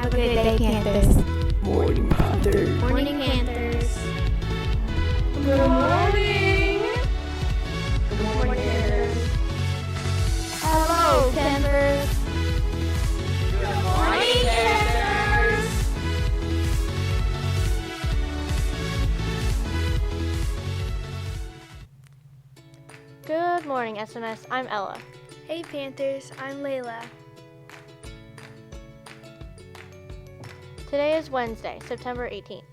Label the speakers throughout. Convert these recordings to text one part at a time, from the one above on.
Speaker 1: a good day, Panthers.
Speaker 2: Morning, Panthers.
Speaker 1: Morning, Panthers.
Speaker 3: Good morning.
Speaker 1: Good morning, Panthers. Hello, Panthers.
Speaker 3: Good morning, Panthers.
Speaker 4: Good morning, SMS. I'm Ella.
Speaker 5: Hey Panthers, I'm Layla.
Speaker 4: Today is Wednesday, September 18th.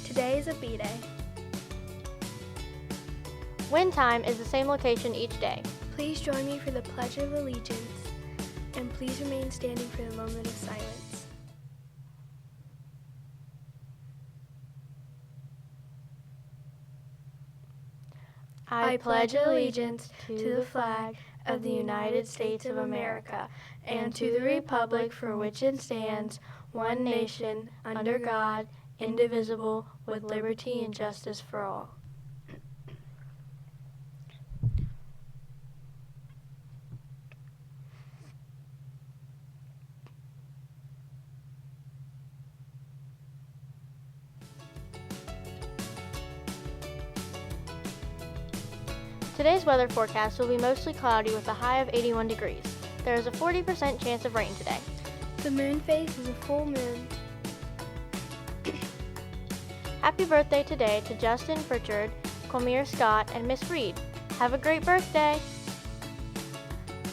Speaker 5: Today is a B-Day.
Speaker 4: Win time is the same location each day.
Speaker 5: Please join me for the Pledge of Allegiance, and please remain standing for the moment of silence. I pledge allegiance to the flag of the United States of America and to the republic for which it stands, one nation, under God, indivisible, with liberty and justice for all.
Speaker 4: Today's weather forecast will be mostly cloudy with a high of 81 degrees. There is a 40% chance of rain today.
Speaker 5: The moon phase is a full moon.
Speaker 4: Happy birthday today to Justin Pritchard, Colmere Scott, and Miss Reed. Have a great birthday!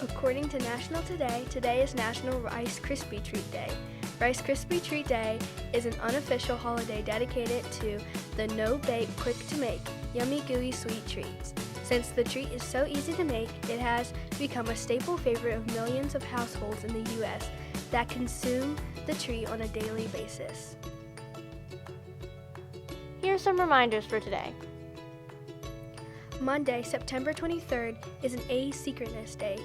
Speaker 5: According to National Today, today is National Rice Krispie Treat Day. Rice Krispie Treat Day is an unofficial holiday dedicated to the no-bake, quick-to-make, yummy, gooey sweet treats. Since the treat is so easy to make, it has become a staple favorite of millions of households in the U.S. that consume the treat on a daily basis.
Speaker 4: Here are some reminders for today.
Speaker 5: Monday, September 23rd is an asynchronous day.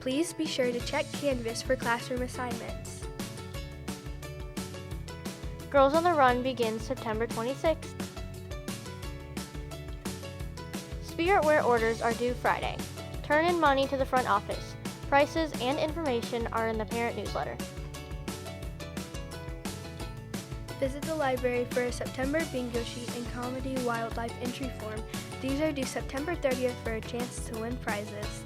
Speaker 5: Please be sure to check Canvas for classroom assignments.
Speaker 4: Girls on the Run begins September 26th. Spirit Wear orders are due Friday. Turn in money to the front office. Prices and information are in the parent newsletter.
Speaker 5: Visit the library for a September bingo sheet and comedy wildlife entry form. These are due September 30th for a chance to win prizes.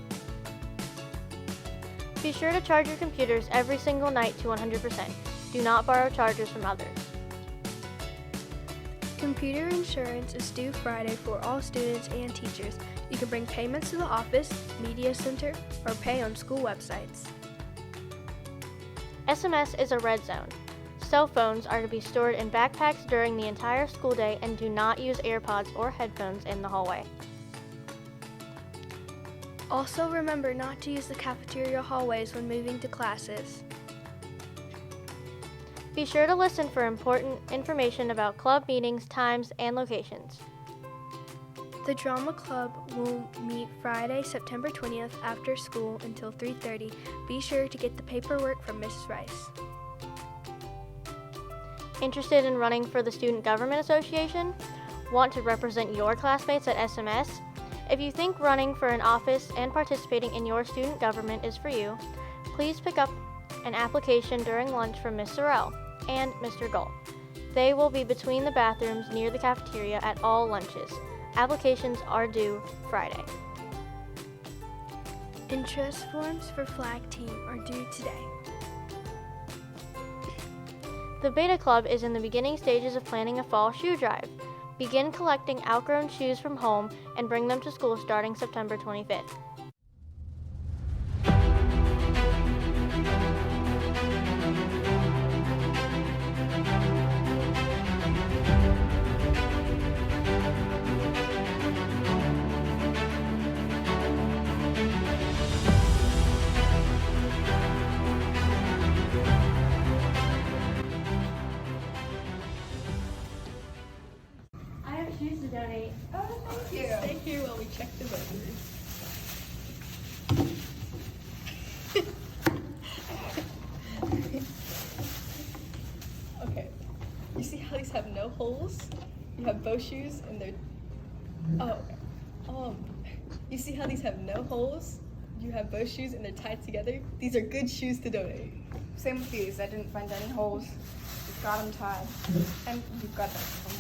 Speaker 4: Be sure to charge your computers every single night to 100%. Do not borrow chargers from others.
Speaker 5: Computer insurance is due Friday for all students and teachers. You can bring payments to the office, media center, or pay on school websites.
Speaker 4: SMS is a red zone. Cell phones are to be stored in backpacks during the entire school day and do not use AirPods or headphones in the hallway.
Speaker 5: Also remember not to use the cafeteria hallways when moving to classes.
Speaker 4: Be sure to listen for important information about club meetings, times, and locations.
Speaker 5: The drama club will meet Friday, September 20th after school until 3:30. Be sure to get the paperwork from Mrs. Rice.
Speaker 4: Interested in running for the Student Government Association? Want to represent your classmates at SMS? If you think running for an office and participating in your student government is for you, please pick up an application during lunch from Ms. Sorrell and Mr. Galt. They will be between the bathrooms near the cafeteria at all lunches. Applications are due Friday.
Speaker 5: Interest forms for flag team are due today.
Speaker 4: The Beta Club is in the beginning stages of planning a fall shoe drive. Begin collecting outgrown shoes from home and bring them to school starting September 25th. Shoes to donate.
Speaker 3: Oh, thank you. Stay here while we check the voters. Okay. You see how these have no holes? You have bow shoes and they're... Oh, okay. You see how these have no holes? you have both shoes and they're tied together, these are good shoes to donate.
Speaker 6: Same with these. I didn't find any holes. Just got them tied. And you've got that one.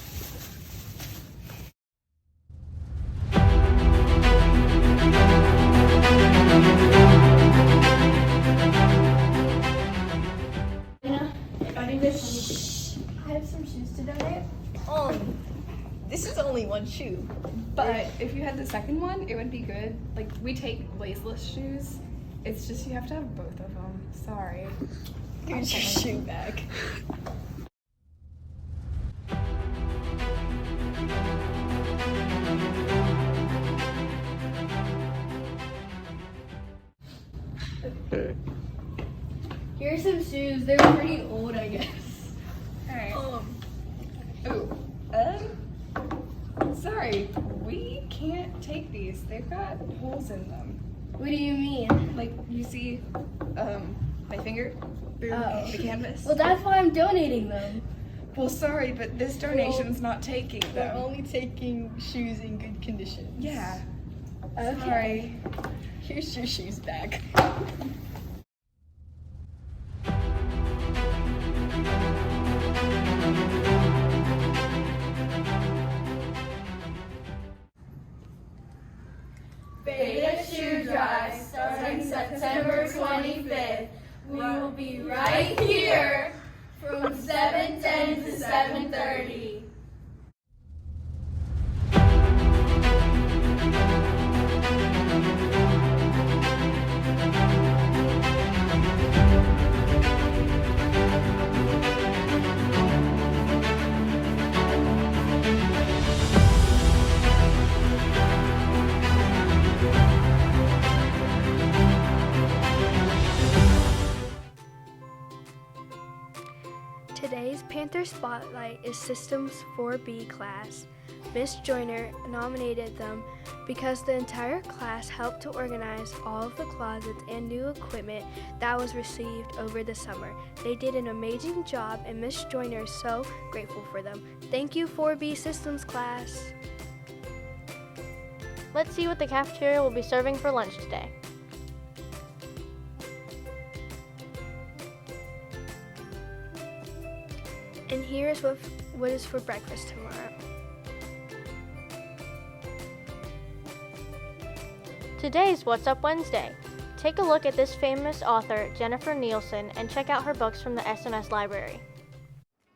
Speaker 1: I have some shoes to donate.
Speaker 3: This is only one shoe.
Speaker 6: But if you had the second one, it would be good. Like, we take laceless shoes. It's just you have to have both of them. Sorry.
Speaker 3: Here's your shoe back.
Speaker 1: Here's some shoes. They're pretty old, I guess.
Speaker 6: Alright. Sorry. We can't take these. They've got holes in them.
Speaker 1: What do you mean?
Speaker 6: Like, you see, my finger through
Speaker 1: Oh.
Speaker 6: the canvas?
Speaker 1: Well, that's why I'm donating them.
Speaker 6: Well, sorry, but this donation's not taking
Speaker 3: We're
Speaker 6: them.
Speaker 3: only taking shoes in good condition.
Speaker 6: Yeah.
Speaker 1: Okay.
Speaker 6: Sorry.
Speaker 3: Here's your shoes back.
Speaker 1: Beta Shoe Drive starting September 25th. We will be right here from 7:10 to 7:30.
Speaker 5: Today's Panther Spotlight is Systems 4B class. Miss Joyner nominated them because the entire class helped to organize all of the closets and new equipment that was received over the summer. They did an amazing job and Miss Joyner is so grateful for them. Thank you 4B Systems class.
Speaker 4: Let's see what the cafeteria will be serving for lunch today.
Speaker 5: And here is what is for breakfast tomorrow.
Speaker 4: Today's What's Up Wednesday. Take a look at this famous author, Jennifer Nielsen, and check out her books from the SMS library.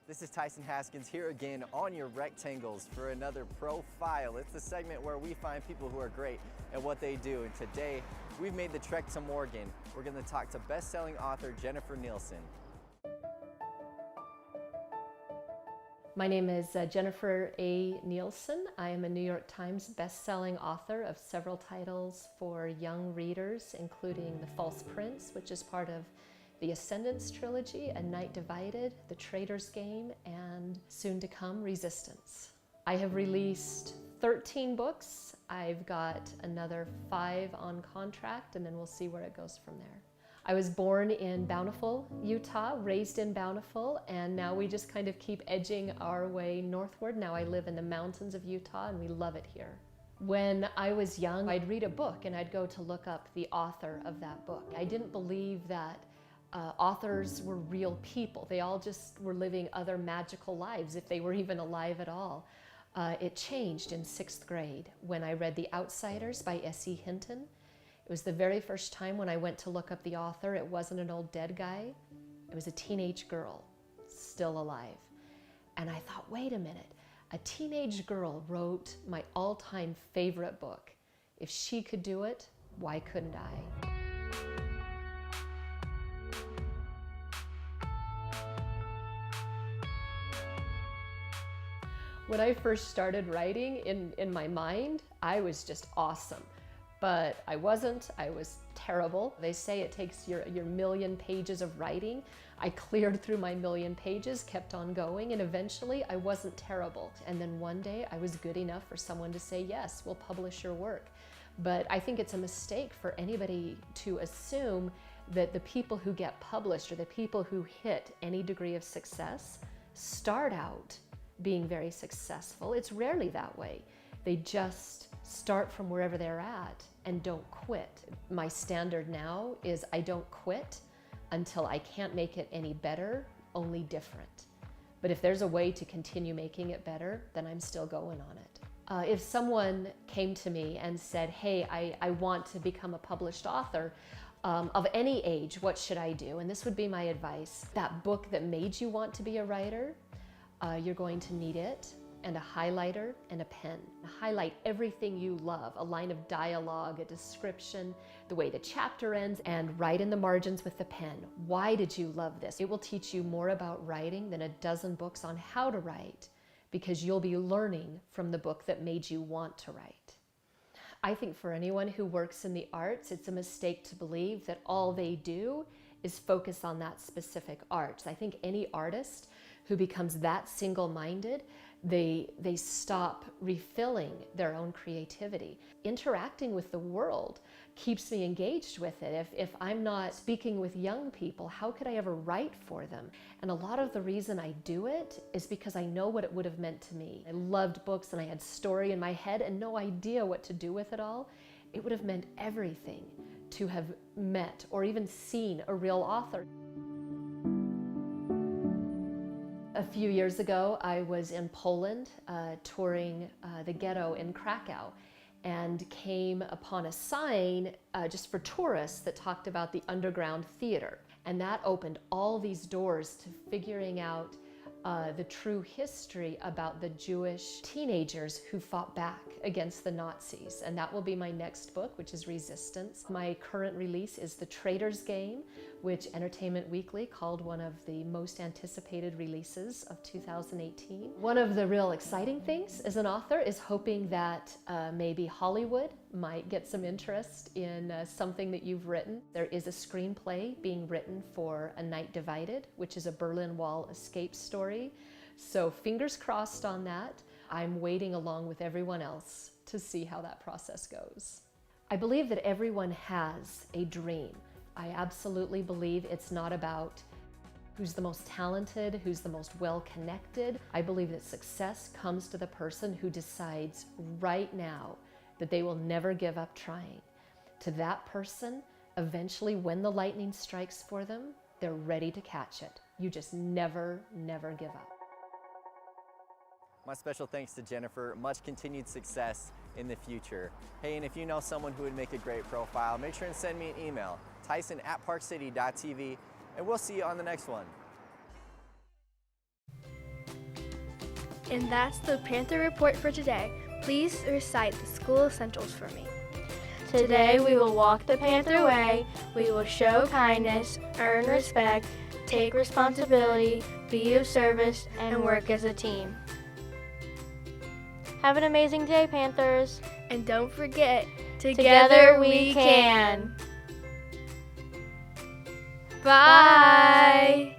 Speaker 2: This is Tyson Haskins here again on your Rectangles for another Profile. It's the segment where we find people who are great at what they do. And today, we've made the trek to Morgan. We're going to talk to best-selling author Jennifer Nielsen.
Speaker 7: My name is Jennifer A. Nielsen. I am a New York Times best-selling author of several titles for young readers, including The False Prince, which is part of the Ascendance trilogy, A Night Divided, The Traitor's Game, and soon to come, Resistance. I have released 13 books. I've got another 5 on contract, and then we'll see where it goes from there. I was born in Bountiful, Utah, raised in Bountiful, and now we just kind of keep edging our way northward. Now I live in the mountains of Utah, and we love it here. When I was young, I'd read a book and I'd go to look up the author of that book. I didn't believe that authors were real people. They all just were living other magical lives, if they were even alive at all. It changed in 6th grade when I read The Outsiders by S.E. Hinton. It was the very first time when I went to look up the author. It wasn't an old dead guy. It was a teenage girl, still alive. And I thought, wait a minute, a teenage girl wrote my all-time favorite book. If she could do it, why couldn't I? When I first started writing in my mind, I was just awesome. But I wasn't. I was terrible. They say it takes your million pages of writing. I cleared through my million pages, kept on going, and eventually I wasn't terrible. And then one day I was good enough for someone to say, yes, we'll publish your work. But I think it's a mistake for anybody to assume that the people who get published or the people who hit any degree of success start out being very successful. It's rarely that way. They just start from wherever they're at and don't quit. My standard now is I don't quit until I can't make it any better, only different. But if there's a way to continue making it better, then I'm still going on it. If someone came to me and said, hey, I want to become a published author of any age, what should I do? And this would be my advice. That book that made you want to be a writer, you're going to need it, and a highlighter and a pen. Highlight everything you love, a line of dialogue, a description, the way the chapter ends, and write in the margins with the pen. Why did you love this? It will teach you more about writing than a dozen books on how to write, because you'll be learning from the book that made you want to write. I think for anyone who works in the arts, it's a mistake to believe that all they do is focus on that specific art. I think any artist who becomes that single-minded, they stop refilling their own creativity. Interacting with the world keeps me engaged with it. If I'm not speaking with young people, how could I ever write for them? And a lot of the reason I do it is because I know what it would have meant to me. I loved books and I had story in my head and no idea what to do with it all. It would have meant everything to have met or even seen a real author. A few years ago, I was in Poland touring the ghetto in Krakow and came upon a sign just for tourists that talked about the underground theater. And that opened all these doors to figuring out the true history about the Jewish teenagers who fought back against the Nazis. And that will be my next book, which is Resistance. My current release is The Traitor's Game, which Entertainment Weekly called one of the most anticipated releases of 2018. One of the real exciting things as an author is hoping that maybe Hollywood might get some interest in something that you've written. There is a screenplay being written for A Night Divided, which is a Berlin Wall escape story. So fingers crossed on that. I'm waiting along with everyone else to see how that process goes. I believe that everyone has a dream. I absolutely believe it's not about who's the most talented, who's the most well-connected. I believe that success comes to the person who decides right now that they will never give up trying. To that person, eventually when the lightning strikes for them, they're ready to catch it. You just never, never give up.
Speaker 2: My special thanks to Jennifer. Much continued success in the future. Hey, and if you know someone who would make a great profile, make sure and send me an email, tyson@parkcity.tv, and we'll see you on the next one.
Speaker 5: And that's the Panther Report for today. Please recite the school essentials for me.
Speaker 4: Today we will walk the Panther way, we will show kindness, earn respect, take responsibility, be of service, and work as a team. Have an amazing day, Panthers.
Speaker 5: And don't forget,
Speaker 4: Together we can.
Speaker 5: Bye!